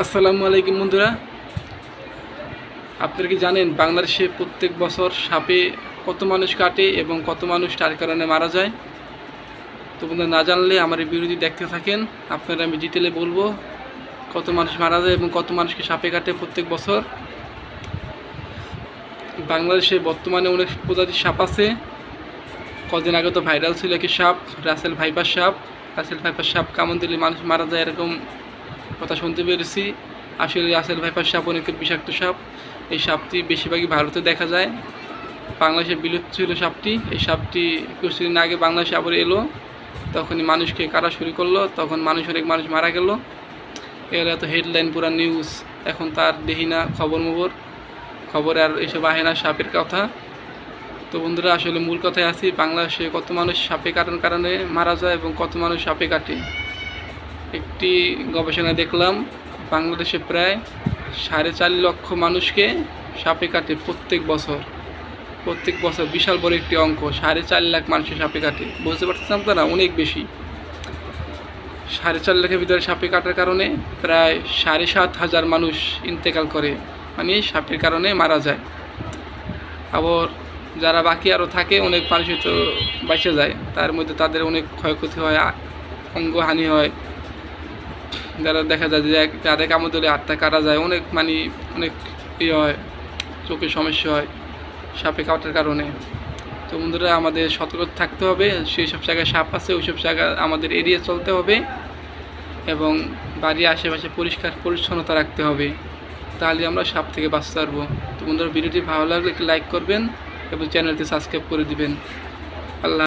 আসসালামু আলাইকুম বন্ধুরা, আপনারা কি জানেন বাংলাদেশে প্রত্যেক বছর সাপে কত মানুষ কাটে এবং কত মানুষ তার কারণে মারা যায়? তো বন্ধুরা, না জানলে আমার এই ভিডিওটি দেখতে থাকেন। আপনারা আমি ডিটেলে বলবো কত মানুষ মারা যায় এবং কত মানুষকে সাপে কাটে প্রত্যেক বছর। বাংলাদেশে বর্তমানে অনেক প্রজাতির সাপ আছে। কদিন আগে তো ভাইরাল ছিল একটি সাপ, রাসেল ভাইপার সাপ। রাসেল ভাইপার সাপ কামড় দিলে মানুষ মারা যায়, এরকম কথা শুনতে পেরেছি। আসলে রাসেল ভাইপার সাপ অনেক বিষাক্ত সাপ। এই সাপটি বেশিরভাগই ভারতে দেখা যায়। বাংলাদেশে বিলুপ্ত ছিল সাপটি। এই সাপটি কিছুদিন আগে বাংলাদেশে আবার এলো, তখনই মানুষকে কাটা শুরু করলো, তখন অনেক মানুষ মারা গেল। এর এত হেডলাইন, পুরা নিউজ। এখন তার দেখি না খবরে আর এসব আহে না সাপের কথা। তো বন্ধুরা, আসলে মূল কথায় আছি, বাংলাদেশে কত মানুষ সাপে কাটার কারণে মারা যায় এবং কত মানুষ সাপে কাটে। একটি গবেষণায় দেখলাম বাংলাদেশে প্রায় 4.5 লক্ষ মানুষকে সাপে কাটে প্রত্যেক বছর। বিশাল বড় একটি অঙ্ক। 4.5 লাখ মানুষের সাপে কাটে, বুঝতে পারতেছেন আপনারা? অনেক বেশি। 4.5 লাখের ভিতরে সাপে কাটার কারণে প্রায় 7,500 মানুষ ইন্তেকাল করে, মানে সাপের কারণে মারা যায়। আবার যারা বাকি আরও থাকে, অনেক মানুষই তো বেঁচে যায়, তার মধ্যে তাদের অনেক ক্ষয়ক্ষতি হয়, অঙ্গহানি হয়। যারা দেখা যায় যে যাদের কামড় দিলে হাতটা কাটা যায়, অনেক ইয়ে হয়, চোখের সমস্যা হয় সাপে কাটার কারণে। তো বন্ধুরা, আমাদের সতর্ক থাকতে হবে। সেই সব জায়গায় সাপ আছে, ওই সব জায়গা আমাদের এড়িয়ে চলতে হবে এবং বাড়ির আশেপাশে পরিষ্কার পরিচ্ছন্নতা রাখতে হবে, তাহলে আমরা সাপ থেকে বাঁচতে পারবো। তো বন্ধুরা, ভিডিওটি ভালো লাগলে একটি লাইক করবেন এবং চ্যানেলটি সাবস্ক্রাইব করে দিবেন। আল্লাহ।